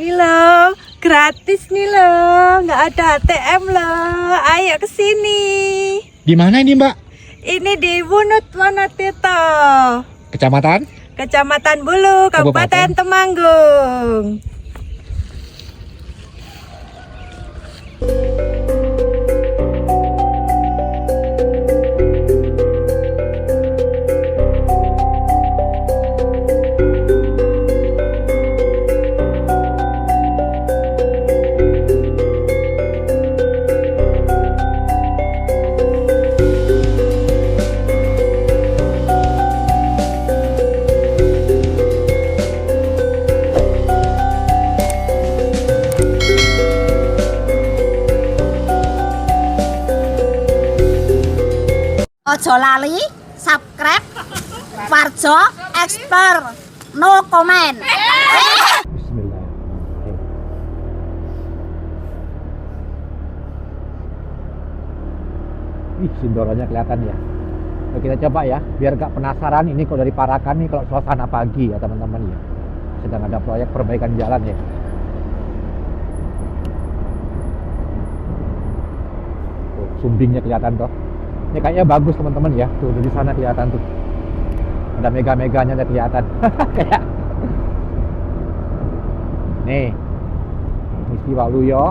Ini loh, gratis nih loh, nggak ada ATM loh. Ayo ke sini. Di mana ini, Mbak? Ini di Wunut Wonotirto, Kecamatan? Kecamatan Bulu, Kabupaten Temanggung. Ojo lali subscribe Warjo Expert, no comment. Bismillahirrahmanirrahim. Ih, Sindoronya kelihatan ya. Oke, kita coba ya, biar gak penasaran ini kalau dari Parakan nih kalau suasana pagi ya teman-teman ya. Sedang ada proyek perbaikan jalan ya. Tuh, sumbingnya kelihatan toh. Ini kayaknya bagus teman-teman ya. Tuh dari sana kelihatan tuh. Ada mega-meganya ada kelihatan. Kayak nih. Mesti Waluyo.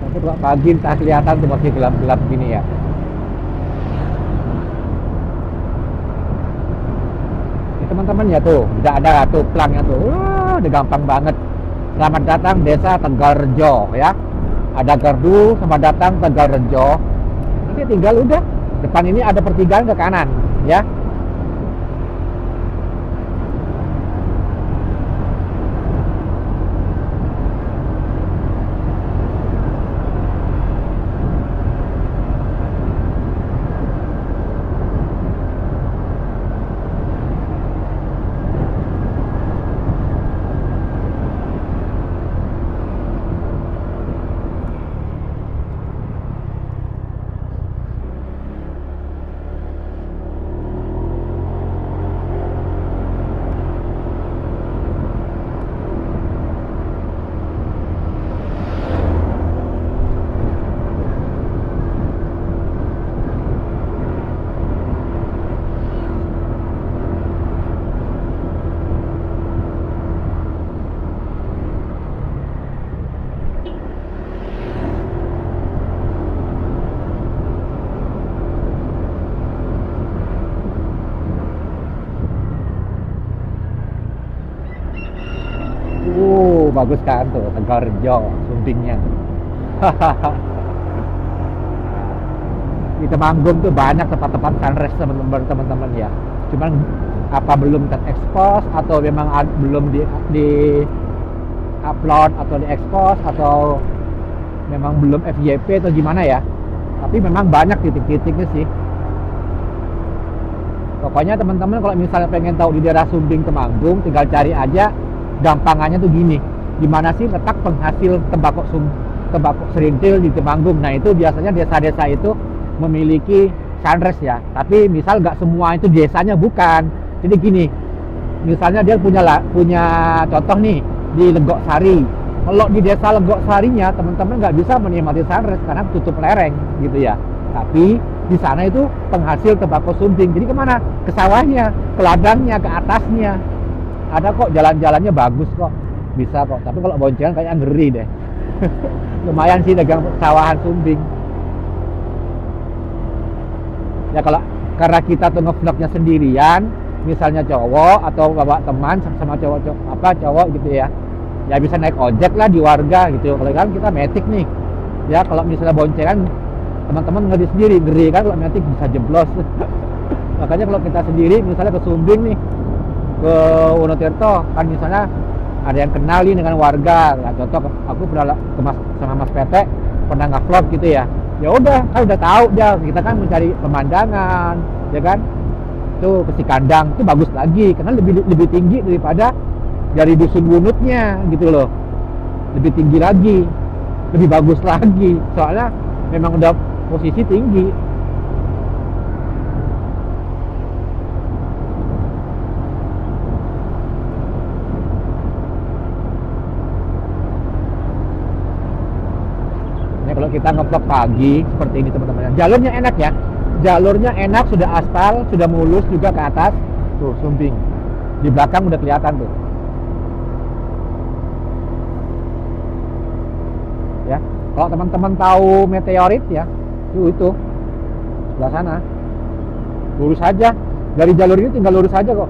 Nanti kalau pagi entah kelihatan tuh masih gelap-gelap gini ya. Ini teman-teman ya tuh, udah ada tuh plangnya tuh. Wah, udah gampang banget. Selamat datang Desa Tegalrejo ya. Ada gardu, selamat datang Tegalrejo. Nanti tinggal udah depan ini ada pertigaan ke kanan ya. Bagus kan tuh Tegalrejo sumbingnya. Di Temanggung tuh banyak tempat-tempat sunrise teman-teman ya. Cuman apa belum terekspos atau memang belum di upload atau diekspos atau memang belum FYP atau gimana ya. Tapi memang banyak titik-titiknya sih. Pokoknya teman-teman kalau misalnya pengen tahu di daerah Sumbing Temanggung, tinggal cari aja. Gampangannya tuh gini, di mana sih letak penghasil tembakau serintil di Temanggung. Nah itu biasanya desa-desa itu memiliki sunrise ya. Tapi misal nggak semua itu desanya bukan. Jadi gini, misalnya dia punya contoh nih di Legok Sari. Kalau di desa Legok Sarinya teman-teman nggak bisa menikmati sunrise karena tutup lereng gitu ya. Tapi di sana itu penghasil tembakau sumbing. Jadi kemana? Ke sawahnya, ke ladangnya, ke atasnya. Ada kok jalan-jalannya bagus kok, bisa kok. Tapi kalau boncengan kayaknya ngeri deh. Lumayan sih dagang sawahan sumbing. Ya kalau karena kita tuh ngevlognya sendirian, misalnya cowok atau bawa teman sama cowok gitu ya. Ya bisa naik ojek lah di warga gitu. Kalau kan kita metik nih. Ya kalau misalnya boncengan teman-teman ngeri kan kalau metik bisa jeblos. Makanya kalau kita sendiri misalnya ke Sumbing nih, ke Wonotirto kan misalnya ada yang kenali dengan warga. Nah, contoh aku pernah sama Mas Pete pernah nge-vlog gitu ya. Ya udah, kan udah tahu dia, kita kan mencari pemandangan, ya kan? Tuh ke Sikandang itu bagus lagi karena lebih tinggi daripada dari dusun Wunutnya gitu loh. Lebih tinggi lagi, lebih bagus lagi. Soalnya memang udah posisi tinggi. Kalau kita nge-vlog pagi seperti ini teman-teman, jalurnya enak ya, jalurnya enak, sudah aspal, sudah mulus juga ke atas. Tuh Sumbing di belakang udah kelihatan tuh ya. Kalau teman-teman tahu meteorit ya, tuh itu sebelah sana, lurus aja dari jalur ini, tinggal lurus aja kok.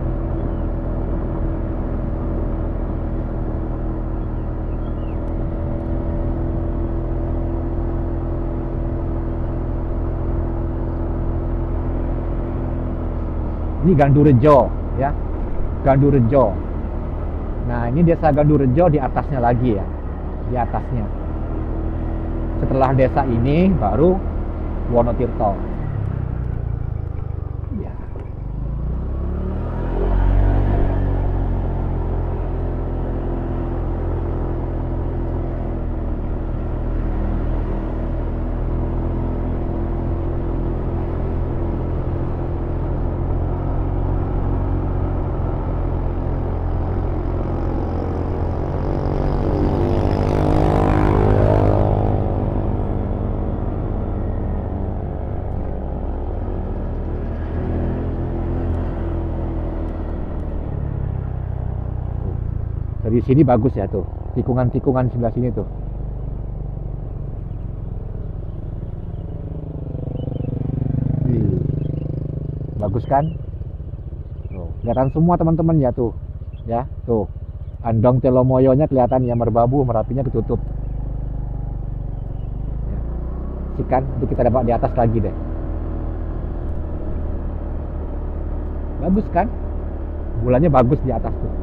Ini Gandurejo ya, Gandurejo. Nah ini desa Gandurejo di atasnya lagi ya, di atasnya. Setelah desa ini baru Wonotirto. Ya. Dari sini bagus ya tuh, tikungan-tikungan sebelah sini tuh. Wih, bagus kan? Tuh, kelihatan semua teman-teman ya tuh, ya tuh. Andong Telomoyonya kelihatan ya, Merbabu, Merapinya ketutup. Ya. Sikan, itu kita dapat di atas lagi deh. Bagus kan? Bulannya bagus di atas tuh.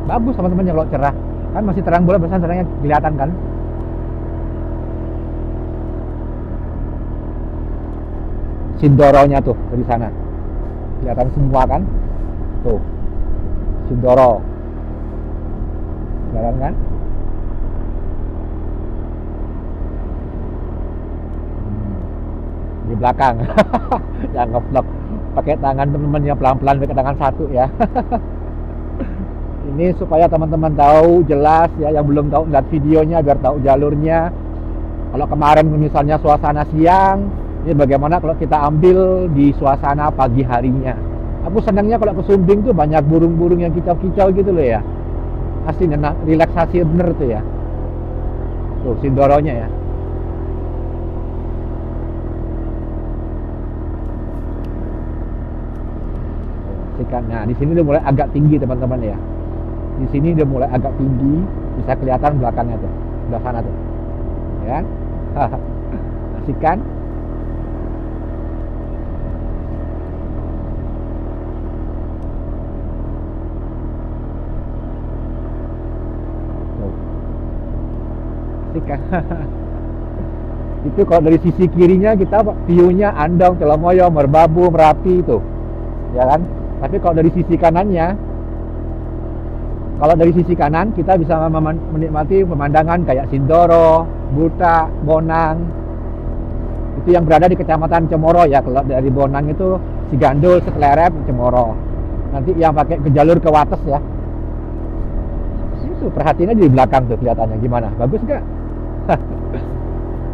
Bagus teman-teman ya kalau cerah. Kan masih terang bulan, biasanya terangnya kelihatan kan. Sindoronya tuh dari sana. Kelihatan semua kan? Tuh. Sindoro. Kelihatan kan? Di belakang. Yang nge-vlog pakai tangan teman-teman ya, pelan-pelan pakai tangan satu ya. Ini supaya teman-teman tahu jelas ya, yang belum tahu lihat videonya biar tahu jalurnya. Kalau kemarin misalnya suasana siang, ini bagaimana kalau kita ambil di suasana pagi harinya. Aku senangnya kalau ke Sumbing tuh banyak burung-burung yang kicau-kicau gitu loh ya. Asli enak, relaksasi bener tuh ya. Tuh Sindoronya ya. Nah, di sini udah mulai agak tinggi teman-teman ya. Di sini udah mulai agak tinggi, bisa kelihatan belakangnya tuh, sebelah sana tuh, ya. Asik kan? Tuh. Asik kan? Itu kalau dari sisi kirinya kita view-nya Andong, Telomoyo, Merbabu, Merapi itu, ya kan? Tapi kalau dari sisi kanannya, kalau dari sisi kanan kita bisa menikmati pemandangan kayak Sindoro, Buta, Bonang. Itu yang berada di Kecamatan Cemoro ya. Kalau dari Bonang itu Sigandul, Seklerep, Cemoro. Nanti yang pakai ke jalur ke Wates ya. Itu perhatiannya di belakang tuh kelihatannya gimana? Bagus nggak?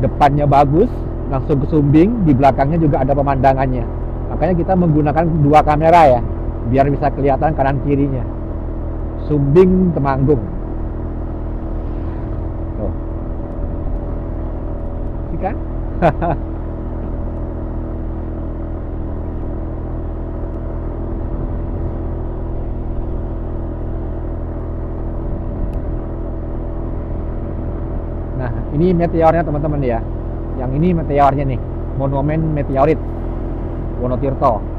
Depannya bagus, langsung ke Sumbing, di belakangnya juga ada pemandangannya. Makanya kita menggunakan dua kamera ya, biar bisa kelihatan kanan kirinya. Sumbing Temanggung. Tuh. Sih kan? Nah, Ini meteornya teman-teman ya. Yang ini meteornya nih, monumen meteorit Wonotirto.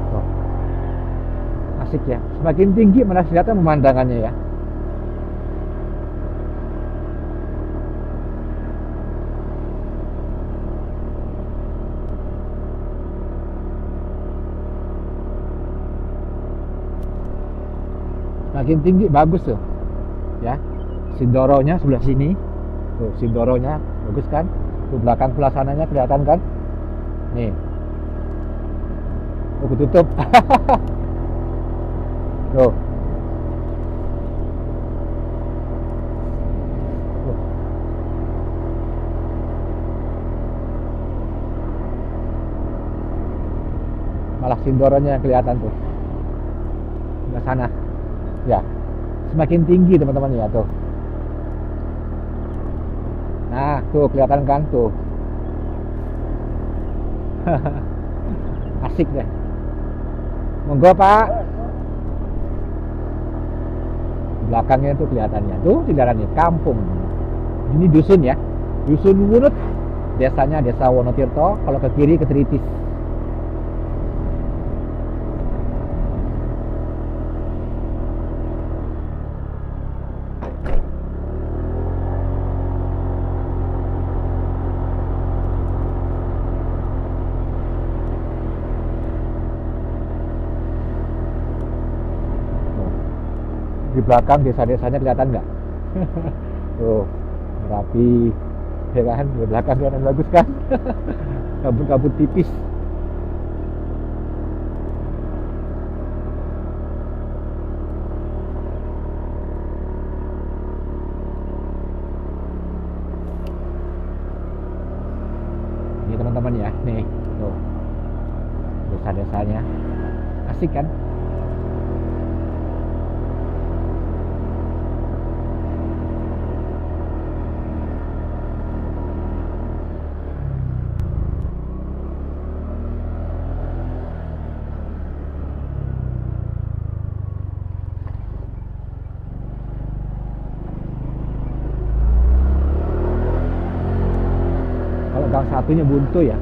Tuh, asik ya. Semakin tinggi malah kelihatan pemandangannya ya. Makin tinggi bagus tuh ya. Sindoronya sebelah sini tuh, Sindoronya bagus kan, tuh belakang sebelah sananya kelihatan kan nih. Aku tutup. Tuh. Tuh. Malah Sindoronya yang kelihatan tuh sebelah sana ya. Semakin tinggi teman-teman ya tuh. Nah tuh kelihatan kan tuh. Asik deh. Monggo Pak. Belakangnya tuh kelihatannya tuh jalannya kampung. Ini dusun ya, dusun Wunut. Desanya desa Wonotirto. Kalau ke kiri ke Tritis. Di belakang desa-desanya kelihatan nggak? Tuh rapi ya kan, di belakang kelihatan bagus kan. Kabut-kabut tipis. Ini teman-teman ya, nih tuh desa-desanya asik kan. Gang satunya buntu ya.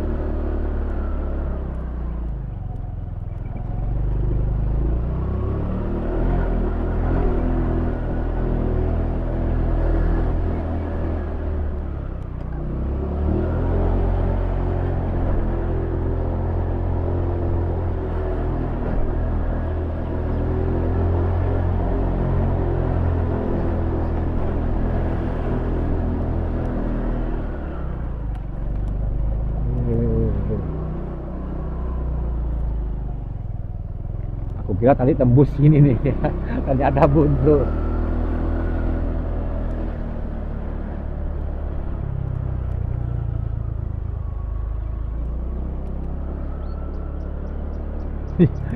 Aku kira tadi tembus sini nih. Ternyata buntu.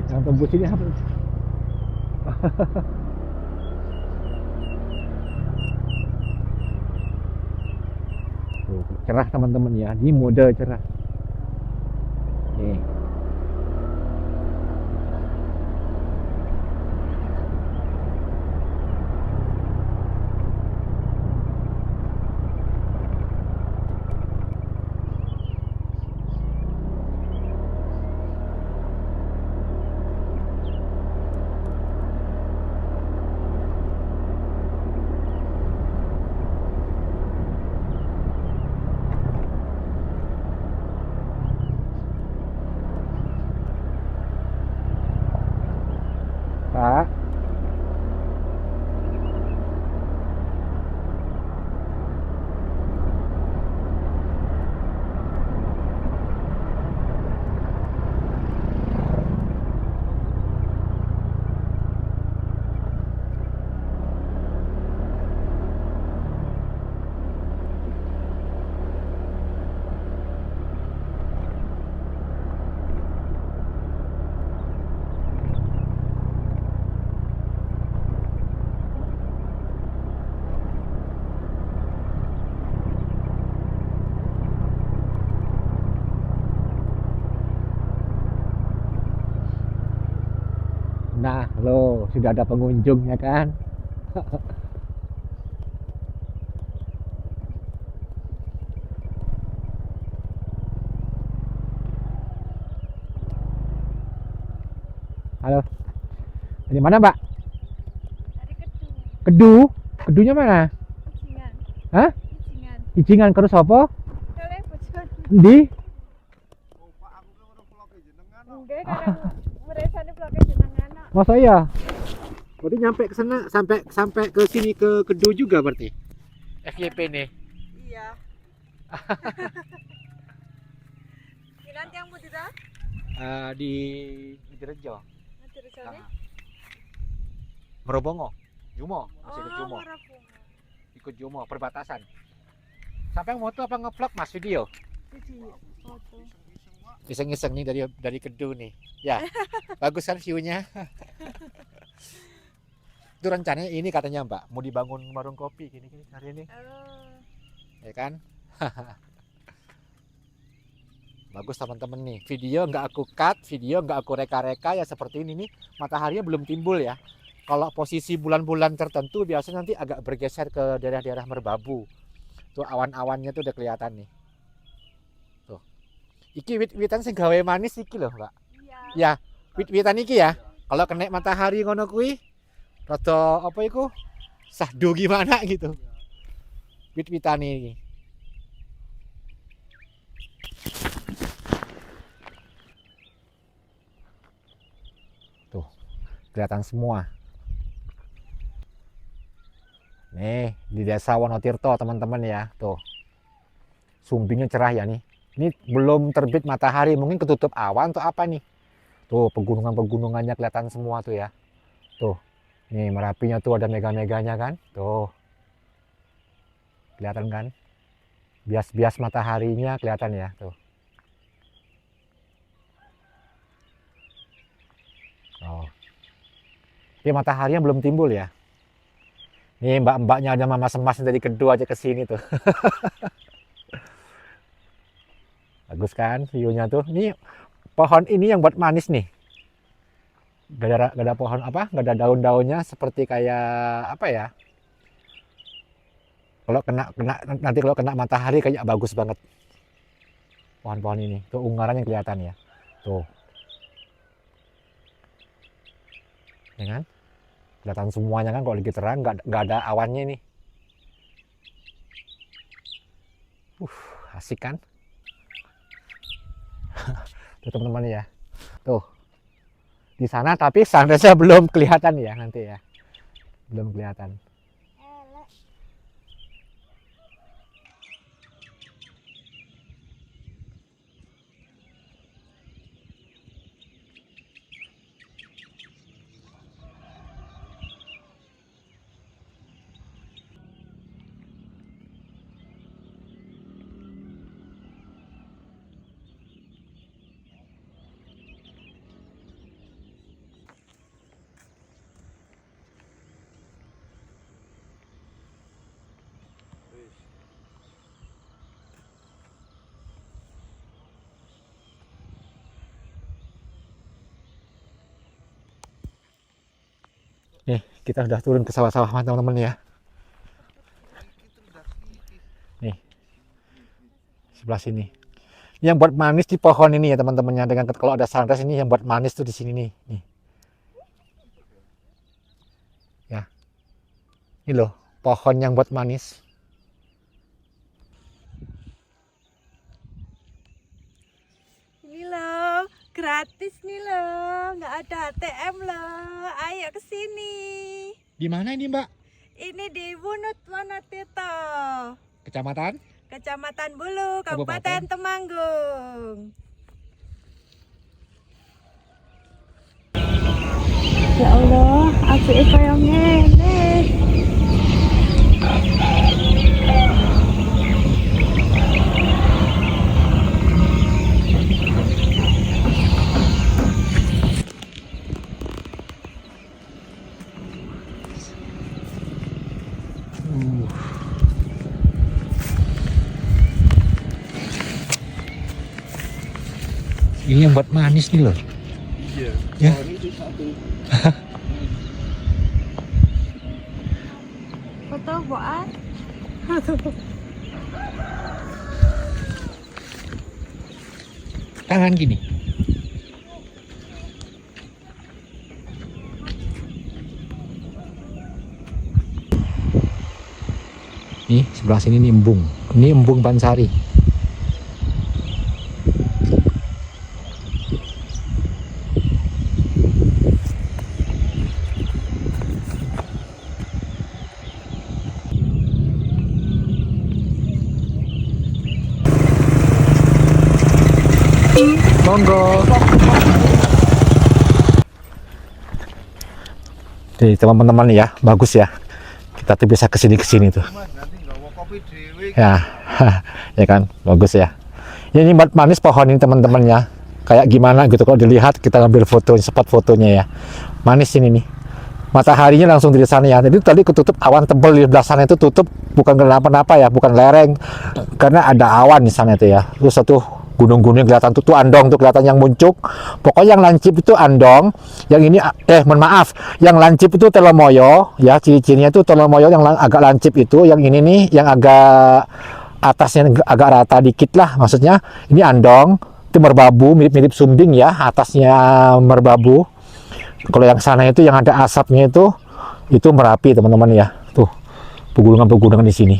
Yang tembus ini apa? Tuh, cerah teman-teman ya. Ini mode cerah. Nih. Loh, sudah ada pengunjungnya kan? Halo. Dari mana, Mbak? Dari Kedu. Kedu? Kedunya mana? Ijingan. Hah? Ijingan. Ijingan terus apa? Kale bojon. Di? Enggak, kadang meresane bloke jenengan. Masa iya? Berarti nyampe ke sana sampai ke sini ke Kedu juga berarti. FYP nih. Iya. Kinan yang mau tidak? Di Direjo. Nanti resane. Merobongo. Jumo, masih ke Jumo. Marabunga. Ikut Jumo perbatasan. Sampai moto apa ngevlog Mas video? Video foto. Iseng-iseng nih dari Kedu nih. Ya. Bagus kan view-nya? Itu rencananya ini katanya Mbak, mau dibangun warung kopi gini hari ini. Ya kan? Bagus teman-teman nih. Video nggak aku cut, video nggak aku reka-reka ya seperti ini nih. Mataharinya belum timbul ya. Kalau posisi bulan-bulan tertentu biasanya nanti agak bergeser ke daerah-daerah Merbabu. Tuh awan-awannya tuh udah kelihatan nih. Tuh. Iki wit-witan sing gawe manis iki loh, Mbak. Iya. Ya, wit-witan iki ya. Kalau kena matahari ngono kuwi rada apa iku? Sahdu gimana gitu. Wit-witan ini. Tuh, kelihatan semua. Nih, di Desa Wonotirto teman-teman ya. Tuh. Sumbingnya cerah ya nih. Ini belum terbit matahari, mungkin ketutup awan atau apa nih. Tuh, pegunungan-pegunungannya kelihatan semua tuh ya. Tuh. Nih, Merapinya tuh ada mega-meganya kan. Tuh. Kelihatan kan? Bias-bias mataharinya kelihatan ya, tuh. Oh. Ini mataharinya belum timbul ya. Nih mbak-mbaknya ada mama semas dari Kedu aja ke sini tuh. Bagus kan view-nya tuh. Nih pohon ini yang buat manis nih. Gak ada pohon apa? Gak ada daun-daunnya seperti kayak apa ya? Kalau nanti kalau kena matahari kayak bagus banget. Pohon-pohon ini. Tuh ungarannya kelihatan ya. Tuh. Ya kan? Kelihatan semuanya kan kalau lagi terang, nggak ada awannya nih. Asik kan? Tuh teman-teman ya. Tuh. Di sana tapi sunrise-nya belum kelihatan ya nanti ya. Belum kelihatan. Nih, kita udah turun ke sawah-sawah teman-teman ya. Nih, sebelah sini. Yang buat manis di pohon ini ya teman-temannya. Dengan kalau ada sunrise ini yang buat manis tuh di sini nih. Nih. Ya, ini loh pohon yang buat manis. Ini loh, gratis nih loh, nggak ada ATM loh. Ayo ke sini. Di mana ini, Mbak? Ini di Wonotirto, Kecamatan? Kecamatan Bulu, Kabupaten Kabupaten Temanggung. Ya Allah, aku kayak ngene. Ini yang buat manis nih loh. Iya. Ya. Oh, ini satu. foto boan. Tangan gini. Nih sebelah sini nih embung. Ini embung Bansari. Monggo. Jadi teman-teman ya, bagus ya. Kita tuh bisa kesini tuh. Ya, ya kan, bagus ya. Ini manis pohon ini teman-teman ya. Kayak gimana gitu kalau dilihat, kita ambil foto, spot fotonya ya. Manis ini nih. Mataharinya langsung dari sana ya. Jadi tadi ketutup awan tebal di belah sana itu tutup, bukan kenapa-napa ya, bukan lereng, karena ada awan di sana itu ya. Terus satu gunung-gunung kelihatan tuh Andong tuh kelihatan yang muncul. Pokoknya yang lancip itu Andong, yang ini mohon maaf, yang lancip itu Telomoyo ya, ciri-cirinya itu Telomoyo yang agak lancip itu, yang ini nih yang agak atasnya agak rata dikit lah, maksudnya ini Andong, itu Merbabu mirip-mirip Sumbing ya, atasnya Merbabu. Kalau yang sana itu yang ada asapnya itu Merapi teman-teman ya. Tuh pegunungan-pegunungan di sini.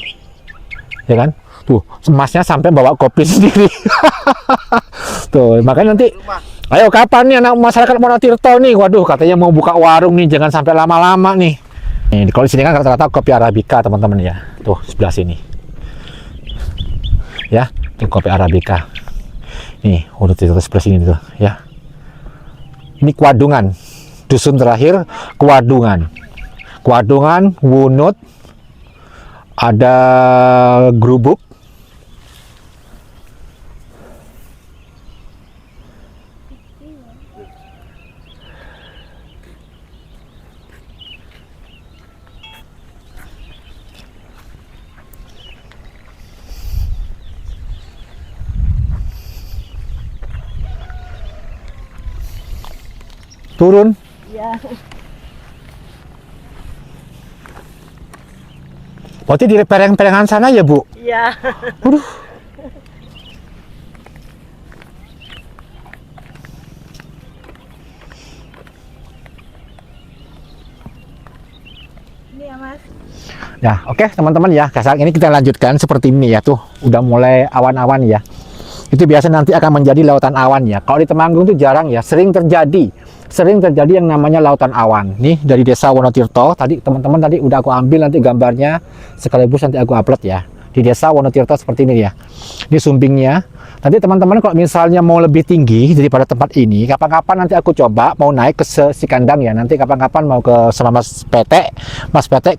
Ya kan? Tuh, emasnya sampai bawa kopi sendiri. Tuh, makanya nanti ayo kapan nih anak masyarakat Wonotirto nih? Waduh, katanya mau buka warung nih, jangan sampai lama-lama nih. Nih, kalau di sini kan rata-rata kopi Arabica, teman-teman ya. Tuh, sebelah sini. Ya, ini kopi Arabica. Nih, Wonotirto sebelah sini tuh, ya. Ini Kuadungan. Dusun terakhir Kuadungan. Kuadungan, Wunut, ada Grubuk. Turun. Ya. Berarti di pereng-perengan sana ya, Bu? Iya. Aduh. Ini ya, Mas. Ya, oke teman-teman ya. Saat ini kita lanjutkan seperti ini ya tuh. Udah mulai awan-awan ya. Itu biasa nanti akan menjadi lautan awan ya. Kalau di Temanggung itu jarang ya, sering terjadi yang namanya lautan awan. Nih dari desa Wonotirto, tadi teman-teman tadi udah aku ambil nanti gambarnya, sekaligus nanti aku upload ya. Di desa Wonotirto seperti ini ya. Ini sumbingnya. Nanti teman-teman kalau misalnya mau lebih tinggi daripada tempat ini, kapan-kapan nanti aku coba mau naik ke Sikandang ya. Nanti kapan-kapan mau ke sama Mas Pete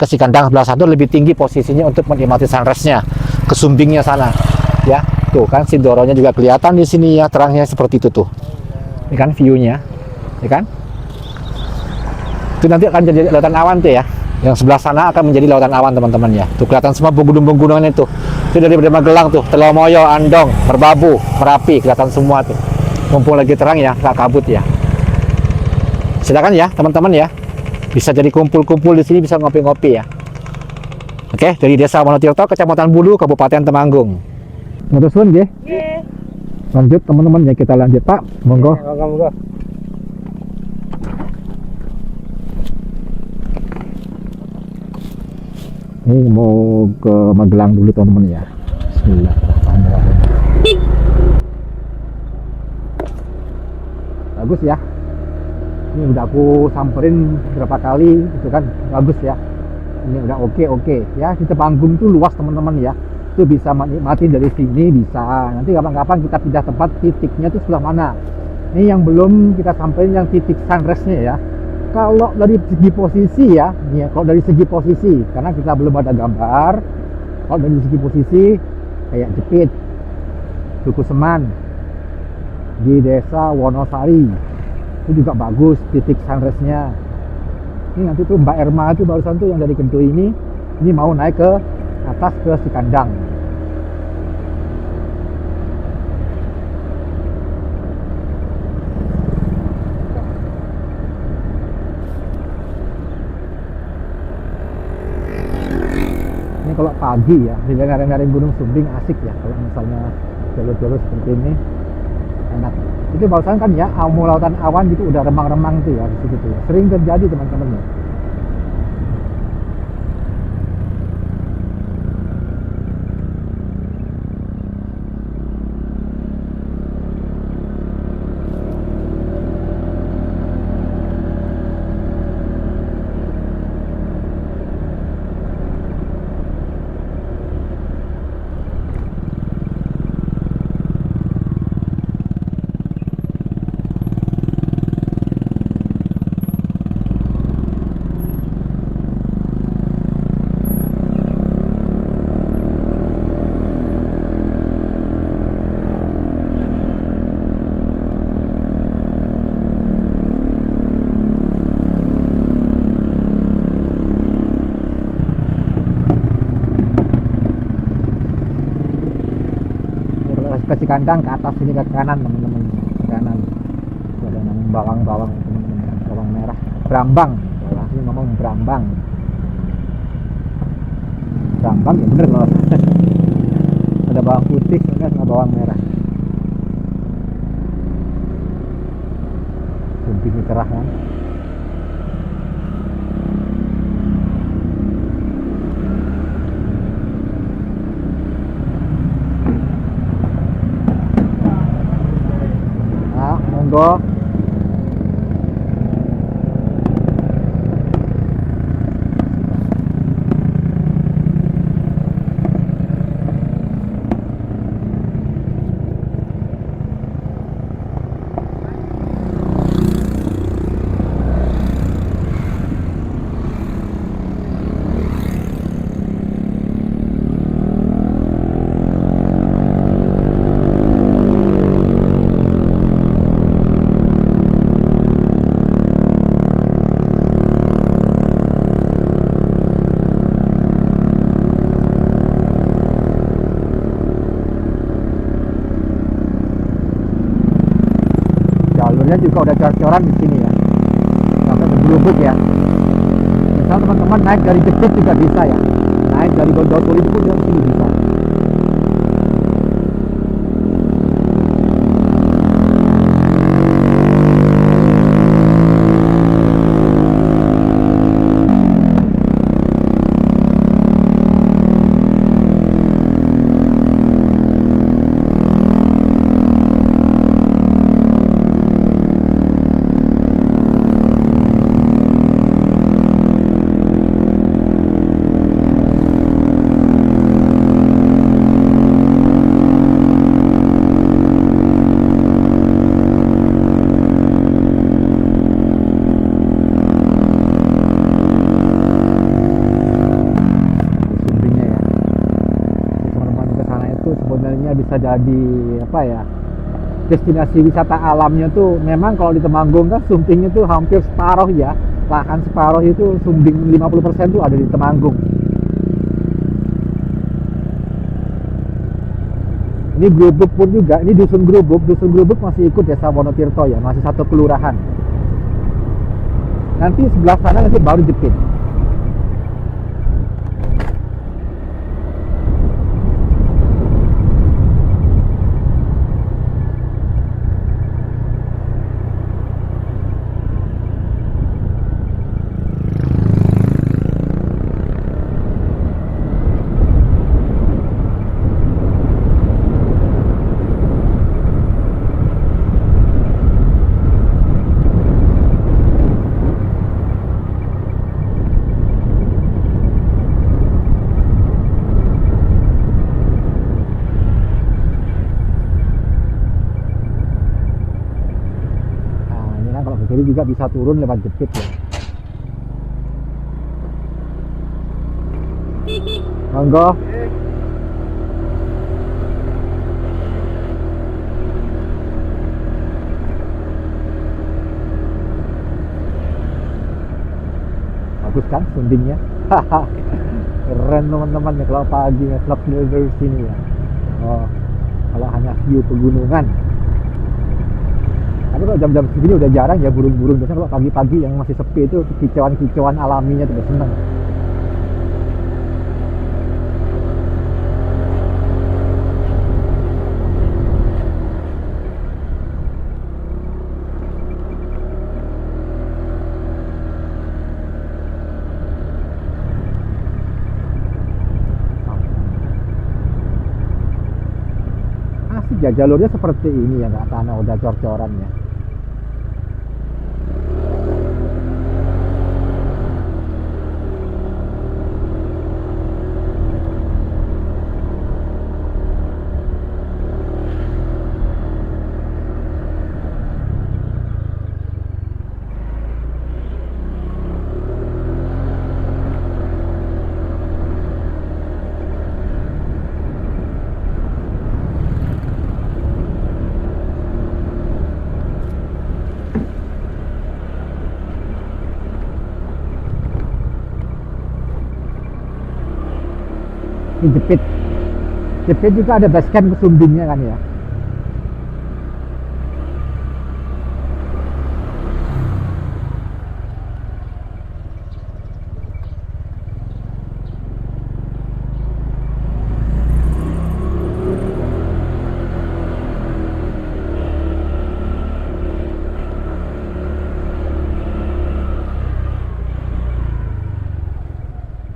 ke Sikandang sebelah satu lebih tinggi posisinya untuk menikmati sunrise-nya ke sumbingnya sana. Ya, tuh kan Sindoronya juga kelihatan di sini ya, terangnya seperti itu tuh. Ini kan view-nya. Ya kan? Itu nanti akan jadi lautan awan tuh ya. Yang sebelah sana akan menjadi lautan awan teman-teman ya. Tuh kelihatan semua pegunungan itu. Itu dari Magelang tuh, Telomoyo, Andong, Merbabu, Merapi, kelihatan semua tuh. Mumpung lagi terang ya, nggak kabut ya. Silakan ya teman-teman ya. Bisa jadi kumpul-kumpul di sini, bisa ngopi-ngopi ya. Oke, dari Desa Wonotirto, Kecamatan Bulu, Kabupaten Temanggung. Terus nggih. Nggih. Lanjut teman-teman ya, kita lanjut Pak. Monggo. Monggo. Ini mau ke Magelang dulu teman-teman ya. Bismillahirrahmanirrahim. Bagus ya. Ini udah aku samperin berapa kali, itu kan bagus ya. Ini udah oke ya. Di Temanggung tuh luas teman-teman ya. Itu bisa menikmati dari sini bisa. Nanti kapan-kapan kita pindah tempat, titiknya itu sebelah mana. Ini yang belum kita samperin yang titik sunrise-nya ya. Kalau dari segi posisi ya, kalau dari segi posisi, karena kita belum ada gambar. Kalau dari segi posisi, kayak Jepit, Duku Seman, di desa Wonosari, itu juga bagus titik sunrise-nya. Ini nanti tuh Mbak Erma itu barusan tuh yang dari Kentu ini mau naik ke atas ke Sikandang. kalau pagi ya di lereng-lereng Gunung Sumbing asik ya, kalau misalnya jalur-jalur seperti ini enak. Itu barusan kan ya lautan awan gitu udah remang-remang tuh ya di situ tuh ya. Sering terjadi teman-teman ya. Ke Cikandang ke atas ini ke kanan teman-teman, ke kanan itu ada namanya bawang teman-teman, bawang merah Brambang, kalau asli ngomong Brambang ya bener loh. Ada bawang putih sama bawang merah, sumpingnya cerah kan. Monggo. Jalurnya juga udah cor-coran di sini ya, sampai ke Blubuk ya. Misal teman-teman naik dari Jepit juga bisa ya, naik dari Gondotuli itu pun dari sini bisa. Bisa jadi apa ya, destinasi wisata alamnya tuh. Memang kalau di Temanggung kan Sumbingnya tuh hampir separuh ya, lahan separuh itu Sumbing 50% tuh ada di Temanggung. Ini Grubuk pun juga, ini dusun Grubuk masih ikut desa Wonotirto ya, masih satu kelurahan. Nanti sebelah sana nanti baru Jepit. Jadi juga bisa turun lewat Jepit ya. Monggo. Bagus kan Sumbingnya? Keren teman-teman ya kalau pagi nge-vlog dari sini ya. Oh, kalau hanya view pegunungan. Tapi kalau jam-jam segini udah jarang ya burung-burung. Biasanya kalau pagi-pagi yang masih sepi itu kicauan-kicauan alaminya tuh udah seneng. asik ya, jalurnya seperti ini ya, nggak tanah udah cor-coran ya. Ini Jepit juga ada basecamp ke Sumbingnya kan ya.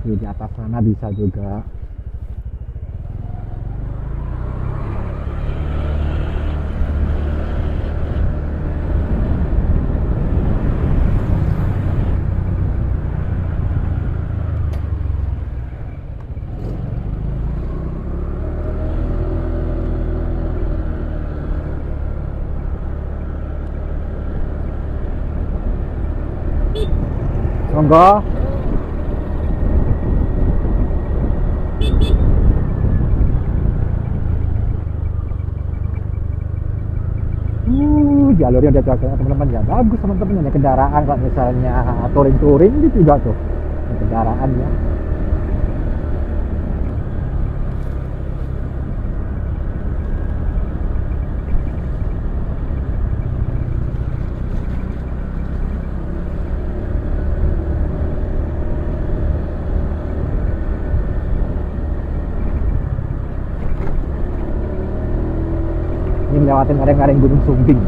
Di atas sana bisa juga. Monggo. Jalurnya udah cocok teman-teman ya, bagus teman-teman ya. Kendaraan kalau misalnya touring gitu juga tuh kendaraan ya. Ini lewatin lereng-lereng Gunung Sumbing.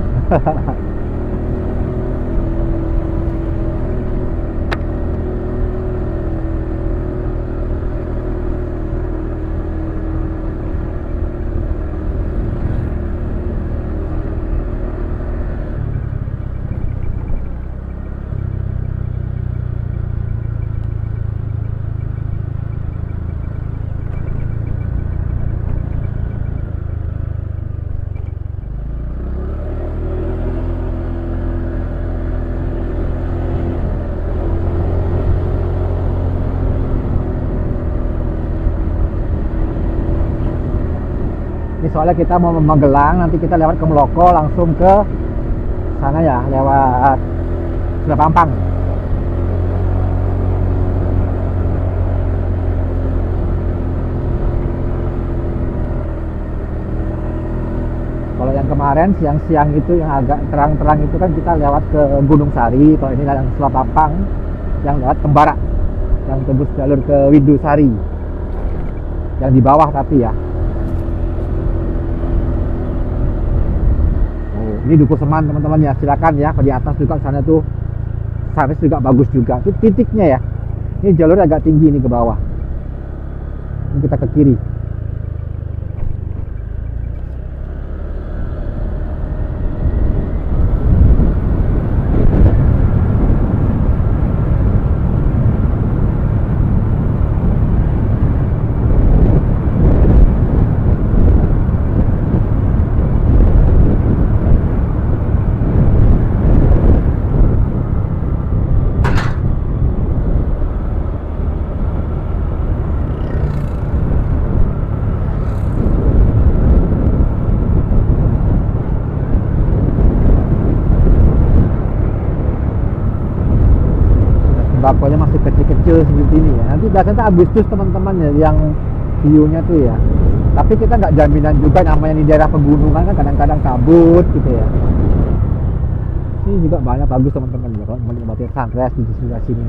Ini soalnya kita mau Magelang, nanti kita lewat ke Meloko langsung ke sana ya, lewat Sulapampang. Kalau yang kemarin siang-siang itu yang agak terang-terang itu kan kita lewat ke Gunung Sari. Kalau ini yang Sulapampang yang lewat Tembara, yang tembus jalur ke Widusari, yang di bawah tapi ya. Ini Duku Seman teman-teman ya, silakan ya. Di atas juga sana tuh sunrise juga bagus juga. Itu titiknya ya. Ini jalur agak tinggi ini ke bawah. Ini kita ke kiri. Tembakonya masih kecil-kecil seperti ini ya. Nanti biasanya Agustus teman-teman ya yang view-nya tuh ya. Tapi kita nggak jaminan juga, namanya di daerah pegunungan kan kadang-kadang kabut gitu ya. Ini juga banyak bagus teman-teman ya kalau menikmati sunrise di sebelah sini.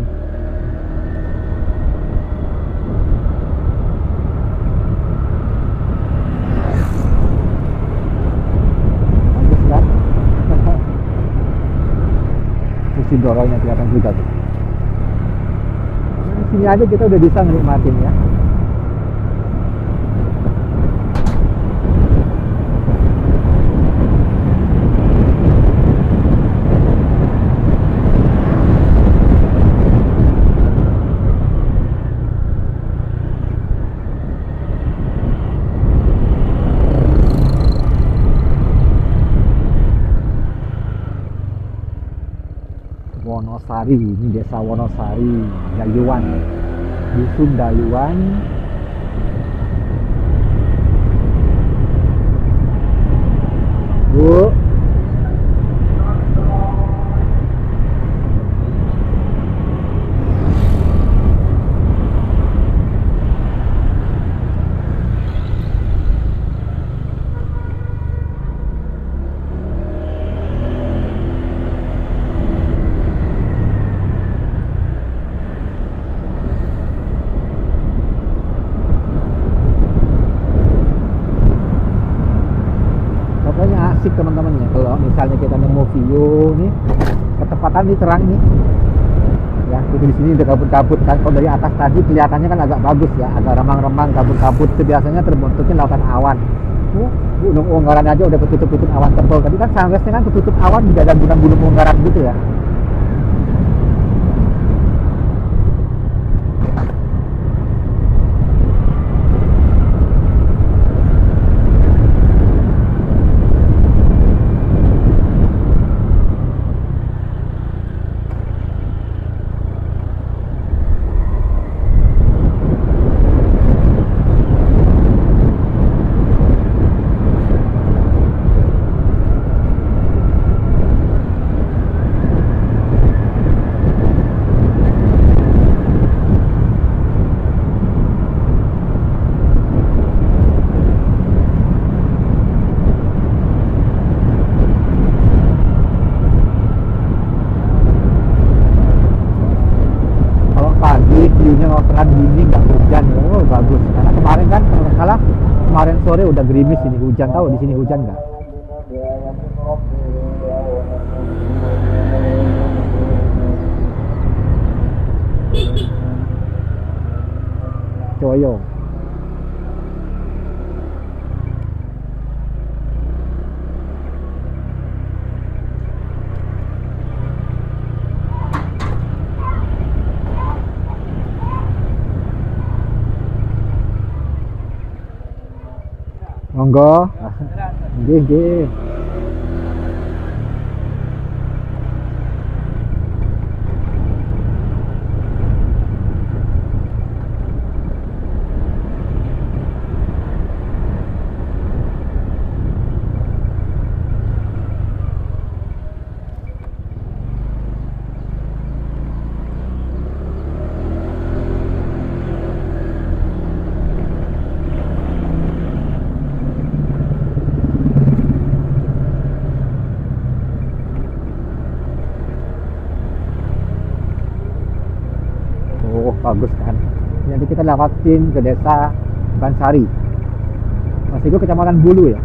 Bagus kan? Sisi dorongnya kelihatan juga tuh. Sini aja kita udah bisa menikmatin ya. Wonosari. Ini desa Wonosari, Dayuan, dusun Dayuan. Bu, pokoknya asik teman-teman ya. Kalau misalnya kita nemu view nih, ketepatan ini terang nih. Ya, itu di sini udah kabut-kabut kan. Kalau dari atas tadi kelihatannya kan agak bagus ya, agak remang-remang, kabut-kabut. Itu biasanya terbentuknya lautan awan. Gunung Unggaran aja udah ketutup-tutup awan tebal. Tadi kan sunrise-nya kan ketutup awan, juga ada gunung Unggaran gitu ya. View-nya nggak gini, nggak hujan, oh bagus. Karena kemarin kan kalau nggak salah kemarin sore udah gerimis ini, hujan. Tahu di sini hujan nggak? Coyo. Monggo. Nggih, nggih. Bagus kan. Jadi kita lewatin ke desa Bansari, masih itu kecamatan Bulu ya.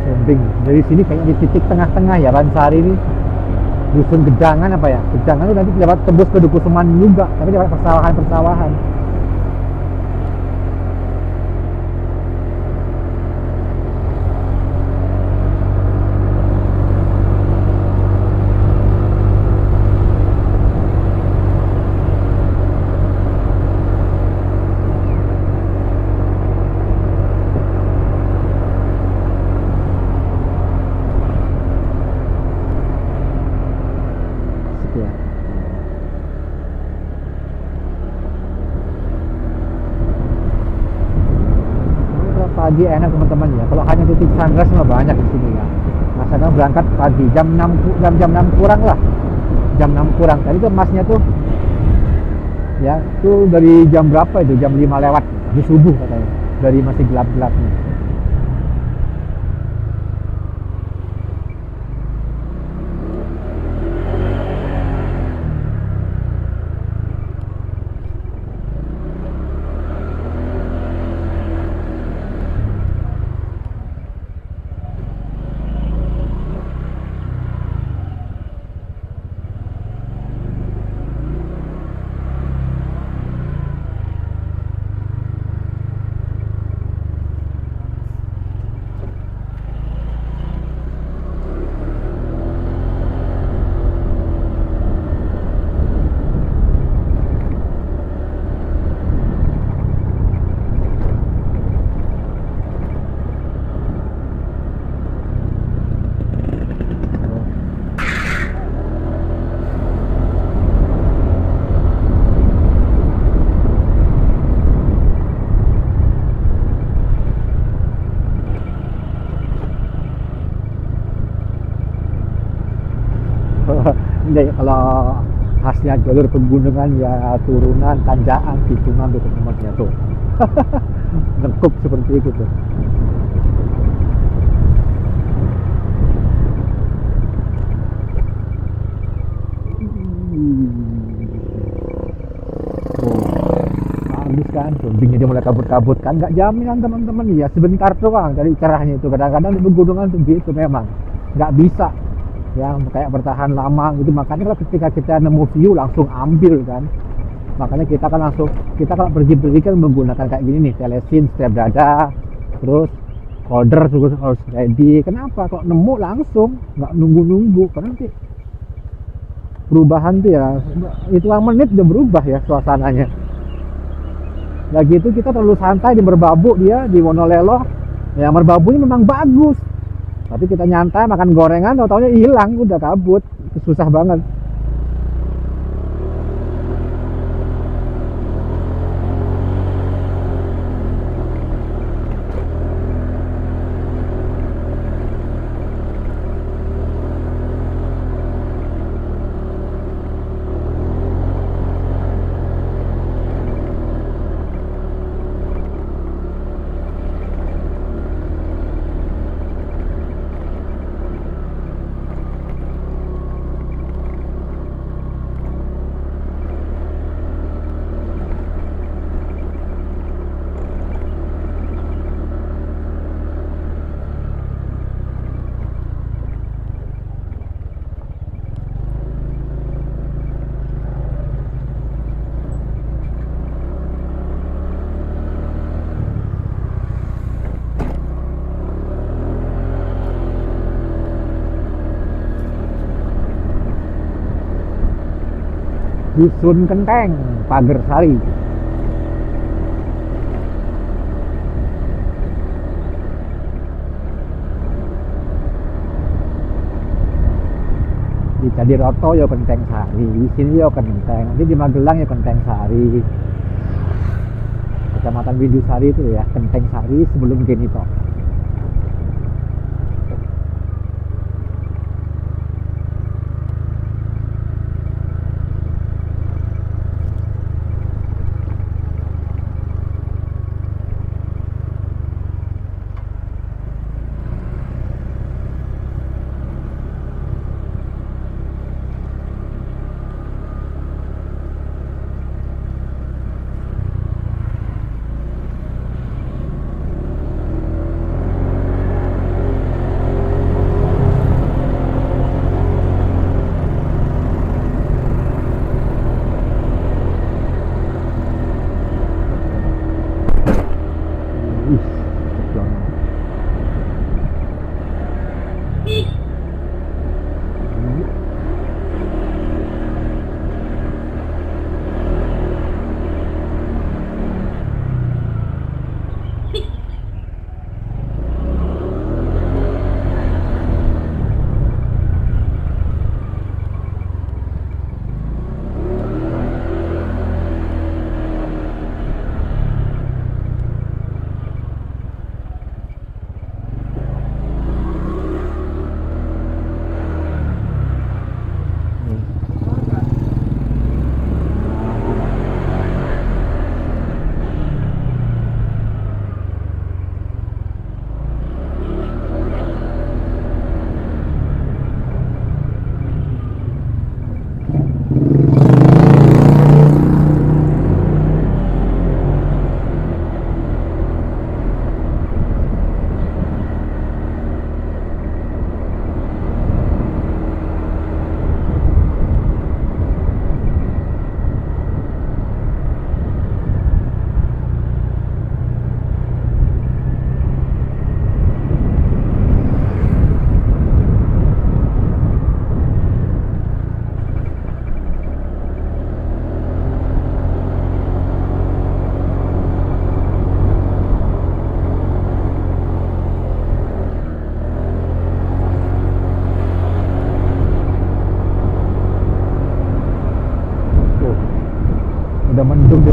Camping dari sini kayaknya di titik tengah-tengah ya Bansari ini, dusun Gedangan apa ya, Gedangan itu nanti lewat tembus ke Dukuseman juga, tapi lewat persawahan-persawahan. Pagi enak teman-teman ya. Kalau hanya titik sunrise mah banyak di sini ya. Masa Karena berangkat pagi jam 6 jam 6 kurang lah. Jam 6 kurang. Tadi tuh masnya tuh ya, itu dari jam berapa itu? Jam 5 lewat. Di subuh katanya. Dari masih gelap-gelapnya. Jadi kalau khasnya jalur pegunungan ya turunan, tanjakan, tikungan tuh tempatnya tuh. Lengkap seperti itu tuh. Bagus kan, zombie dia mulai kabut-kabut kan, nggak jaminan teman-teman ya, sebentar doang dari cerahnya itu. Kadang-kadang di pegunungan tuh gitu memang nggak bisa yang kayak bertahan lama gitu. Makanya kalau ketika kita nemu view langsung ambil kan, makanya kita kan langsung, kita kalau pergi-pergi kan menggunakan kayak gini nih, telesin setiap dada, terus holder juga harus ready. Kenapa kok nemu langsung, nggak nunggu-nunggu? Karena nanti perubahan tuh ya hitungan menit udah berubah ya suasananya. Lagi itu kita terlalu santai di Merbabu, dia di Wonolelo ya, Merbabunya memang bagus, tapi kita nyantai makan gorengan, tau-taunya hilang, udah kabut. Itu susah banget. Dusun Kenteng, Pagersari. Di Cadiroto ya Kenteng Sari, di sini ya Kenteng, nanti di Magelang ya Kenteng Sari. Kecamatan Windusari itu ya, Kenteng Sari sebelum Genito.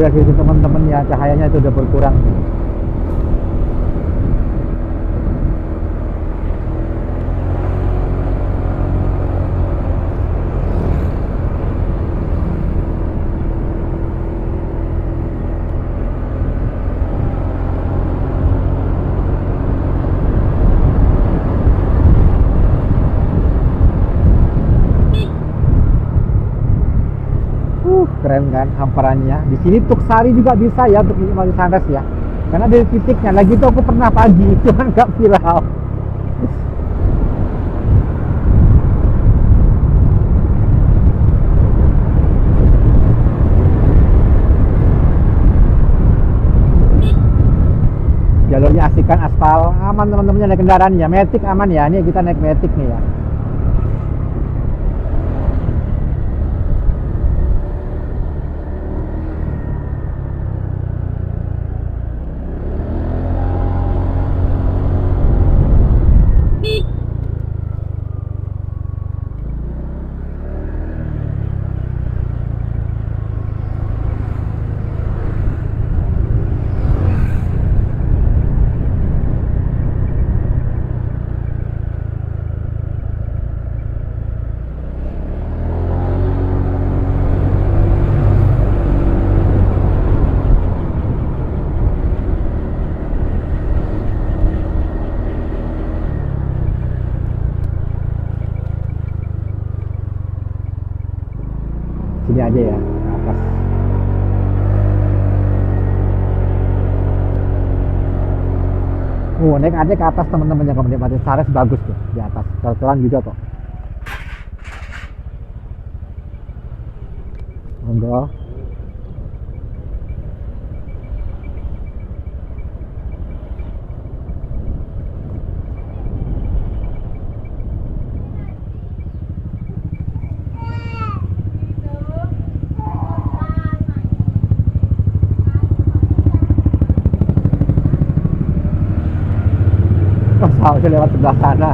lihat sisi teman-teman ya, cahayanya itu udah berkurang. Keren kan hamparannya. Di sini Tuksari juga bisa ya untuk menikmati sunrise ya. Karena dari titiknya lagi tuh aku pernah pagi, cuman nggak viral. Jalurnya asik kan, aspal, aman teman-teman naik kendaraan ya. Matic aman ya. Ini kita naik Matic nih ya. Sini aja ya, ke atas. Naik aja ke atas teman-teman yang menikmati sunrise, bagus tuh di atas. Kebetulan juga kok. Monggo. Seharusnya lewat sebelah sana.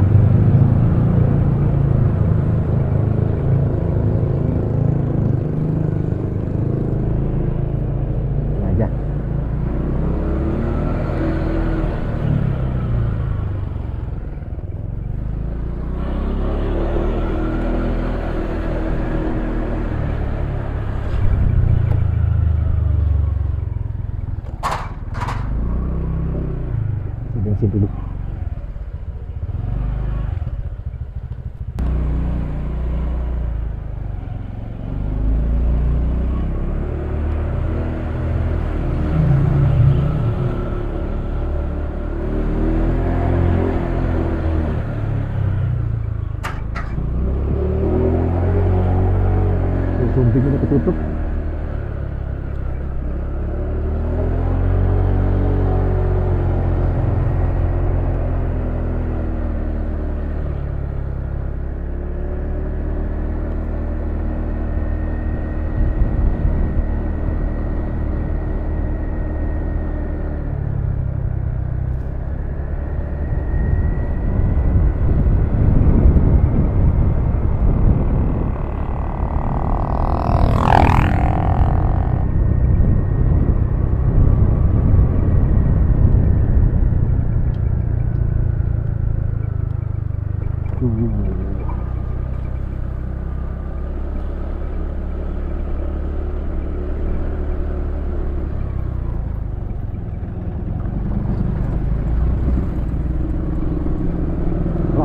Ini aja. Bensin dulu. Sumping udah ketutup.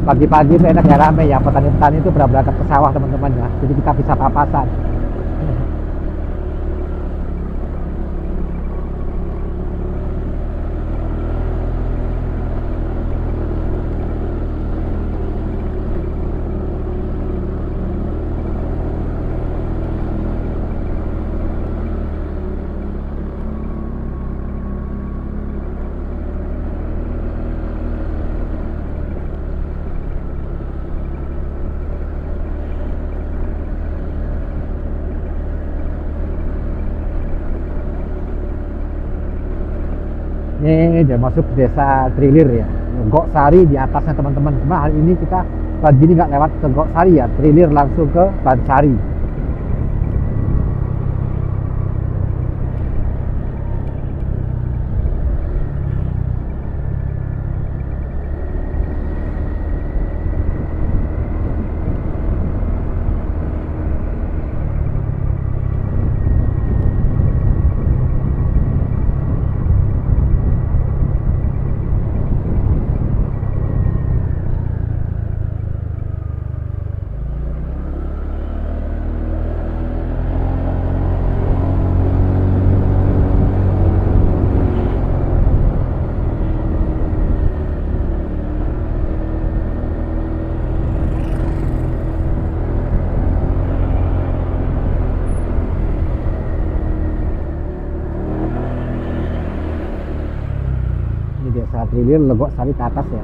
Pagi-pagi itu enak ya, rame ya, petani-petani itu berangkat ke sawah teman-teman ya, jadi kita bisa papasan. Ini udah masuk desa Trilir ya, Gok Sari di atasnya teman-teman. Cuma hari ini kita pagi ini nggak lewat ke Gok Sari ya, Trilir langsung ke Bansari. Desa Trilir, Legok Sari ke atas ya.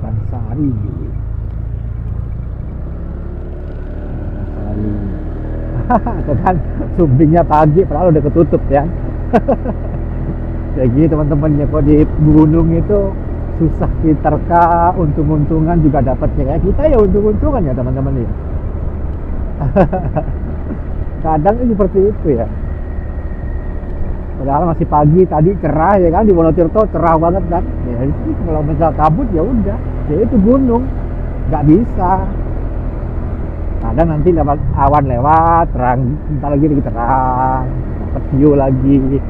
Bansari. Tuh kan sumbingnya pagi padahal udah ketutup ya. Kayak gini teman-temannya, kok di gunung itu susah diterka, untung-untungan juga dapatnya. Kayak kita ya untung-untungan ya teman-teman ya. Kadang itu seperti itu ya. Padahal masih pagi tadi cerah ya kan, di Wonotirto cerah banget kan. Ya itu kalau misal kabut ya udah, ya itu gunung, nggak bisa. Kadang nanti lewat awan lewat terang, bentar lagi terang, dapat view lagi.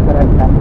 Keren kan?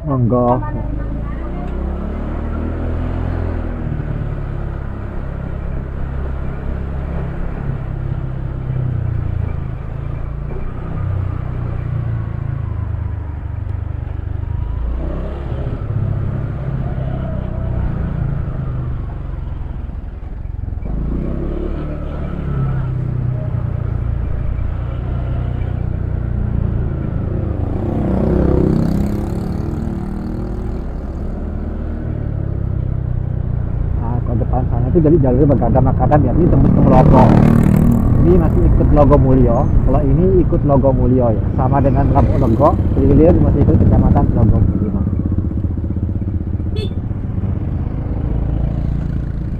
Monggo. jadi jalurnya berkadang, makadam ya. Ini tembus Temeloko. Ini masih ikut logo Mulyo. Kalau ini ikut logo Mulyo ya, sama dengan Lego. Hilir masih ikut kecamatan logo Mulyo.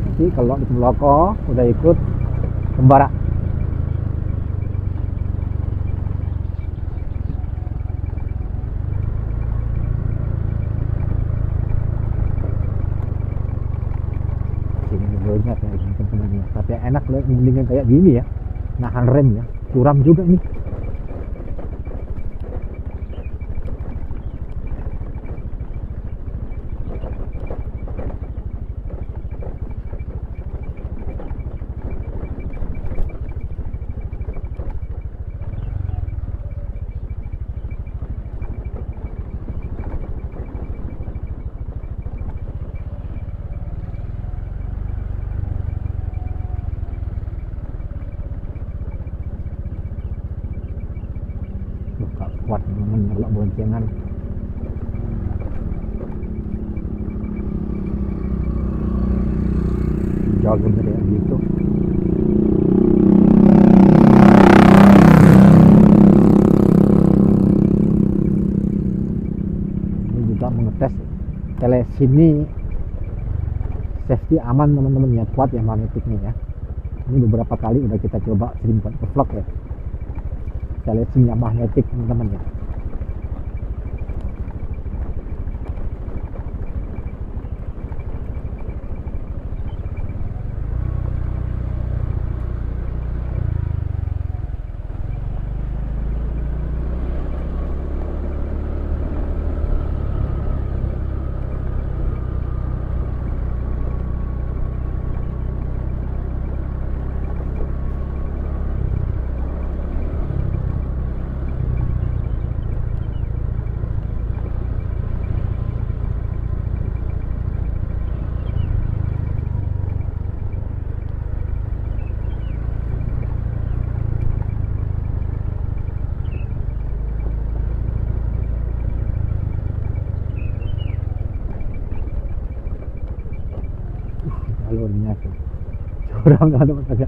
Nanti kalau di Temeloko udah ikut Tembara. Ingat ya teman-teman ya, tapi enak loh dengan kayak gini ya, nahan rem ya, curam juga nih. Kuat teman-teman kalau boncengan. Jauh bener ya gitu. Ini juga mengetes tele sini safety aman teman-teman ya, kuat ya magnetiknya ya. Ini beberapa kali udah kita coba sering buat ke vlog ya. Seleksinya magnetik teman-teman ya. Jalurnya tuh curang nggak teman saja.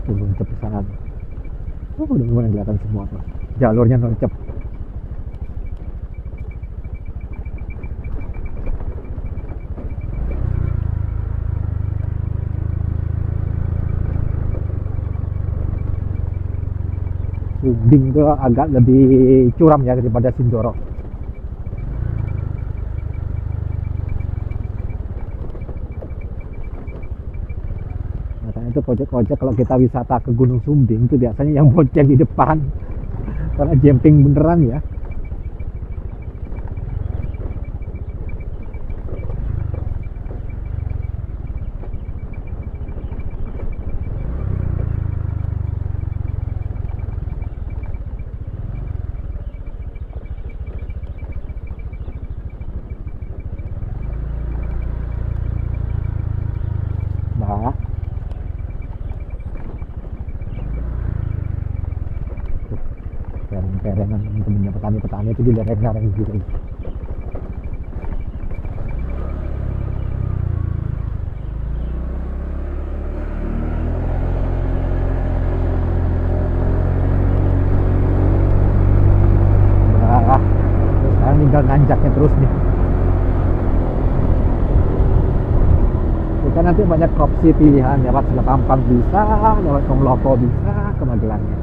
Loncep ke sana tuh. Udah mulai kelihatan semua tuh. Jalurnya loncep. Sumbing tuh agak lebih curam ya daripada Sindoro. Itu ojek-ojek kalau kita wisata ke Gunung Sumbing itu biasanya yang bonceng di depan karena jumping beneran ya. Mbak, lereng-lerengan temennya petani-petani itu di lereng-lereng gitu. Nah, sekarang tinggal nanjaknya terus nih. Kita nanti banyak opsi pilihan, lewat Selekampang bisa, lewat Tonglopo bisa ke Magelangnya.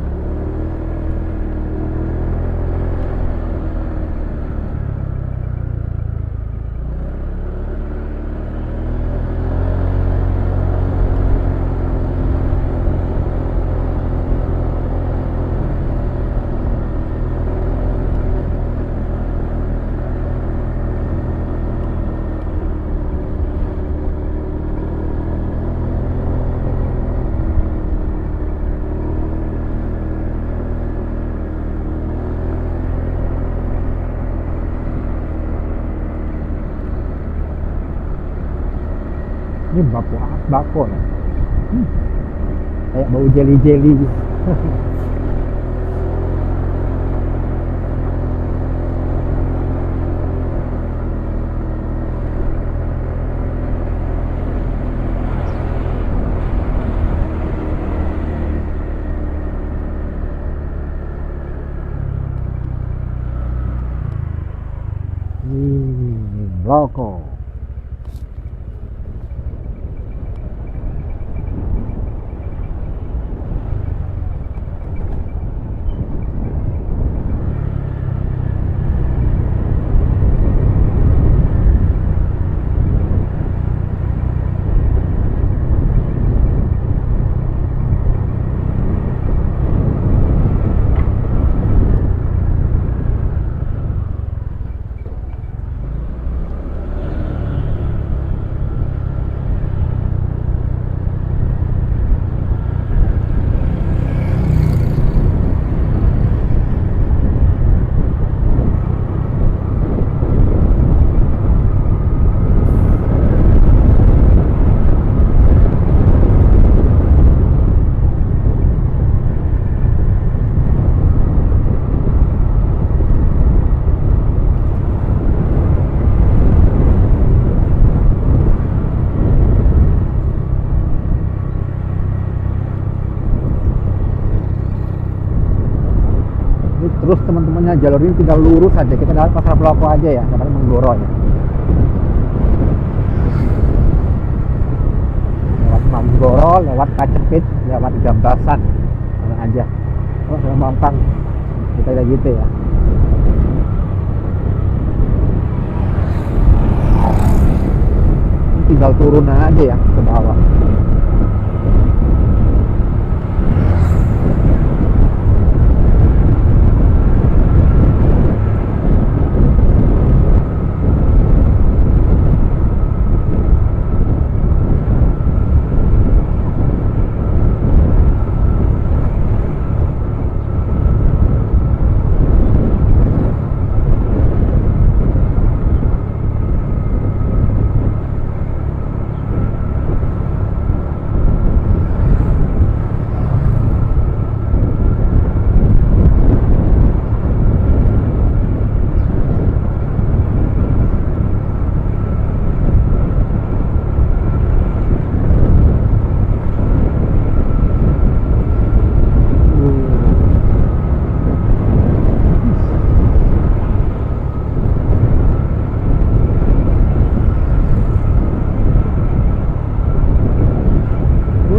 Ini bako ya. Kayak bau jeli-jeli. loko. Terus teman-temannya jalur ini tinggal lurus aja, kita lewat pasar Peloko aja ya, dapat Menggoro ya. Lewat Menggoro, lewat Kacepit, lewat Gambasan, sana aja. Oh, sudah gampang, kita kayak gitu ya. Ini tinggal turun aja ya ke bawah.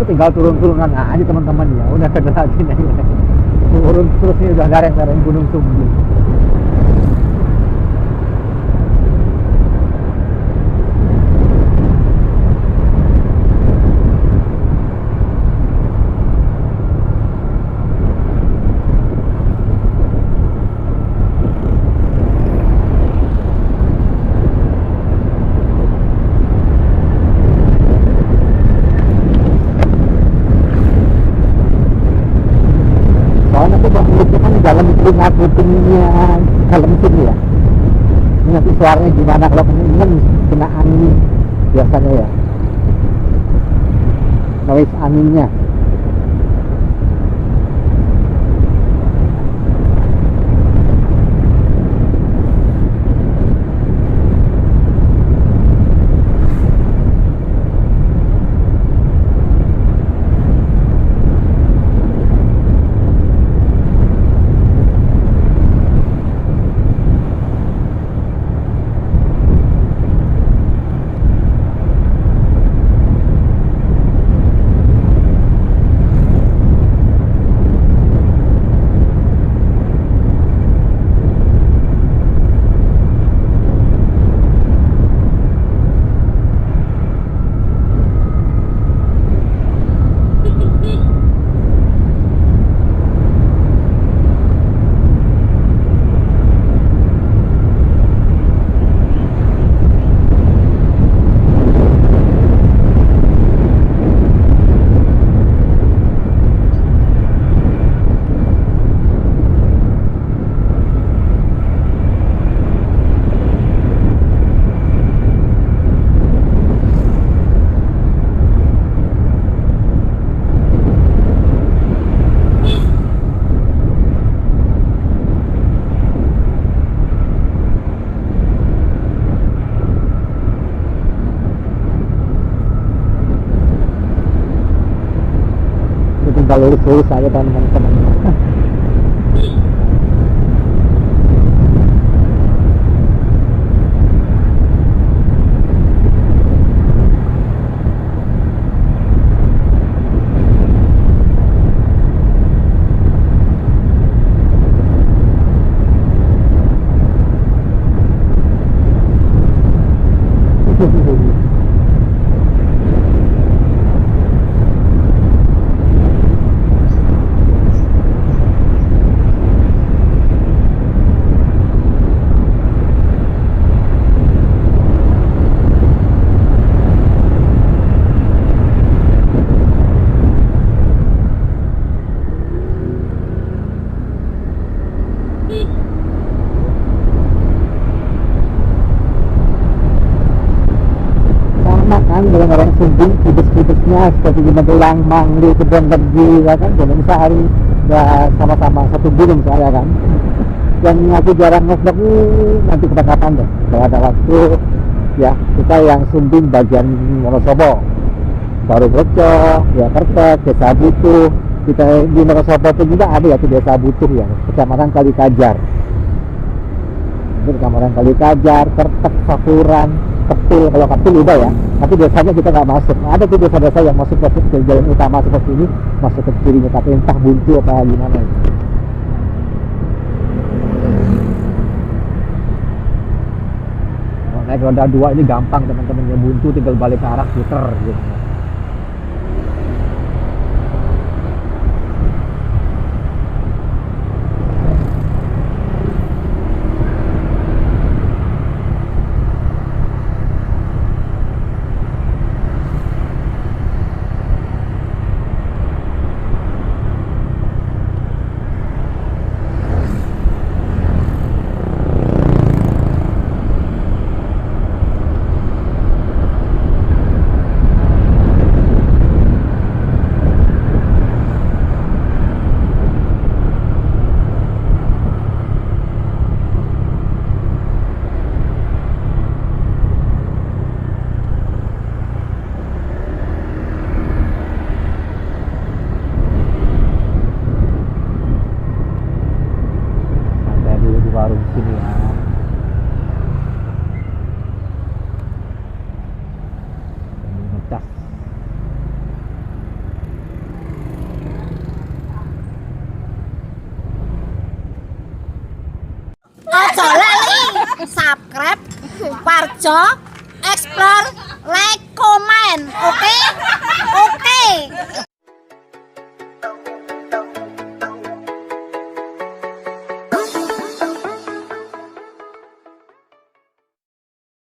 Tinggal turun-turunan aja teman-teman ya, udah federasi nih. Turun terus nih udah lereng-lereng Gunung Sumbing. Dalam telinga kupingnya dalam sini ya, ini nanti suaranya gimana kalau ini kan kena angin biasanya ya, noise anginnya. Tinggal lurus-lurus aja teman-teman. tempatnya seperti di Magelang, Mangli, Kebon Beji, ya kan, Gunung Sari, ya sama-sama satu gunung saya kan. Yang aku jarang ngevlog nanti kapan-kapan deh, kalau ada waktu ya. Kita yang Sumbing bagian Wonosobo, baru Bocor, ya Kertek, Desa Butuh. Kita di Wonosobo itu juga ada ya, Desa Butuh ya, Kecamatan Kalikajar. Itu Kecamatan Kalikajar, Kertek, Sapuran, Kepil. Kalau Kepil udah ya, tapi desanya kita nggak masuk. Ada tuh desa-desa yang masuk ke jalan utama seperti ini, masuk ke kirinya, tapi entah buntu apa gimana. Naik roda 2 ini gampang teman-teman, ya buntu tinggal balik ke arah puter gitu. Warung sini ya. Ngecas. Ojo lali subscribe Parjo Explore, like, komen, oke?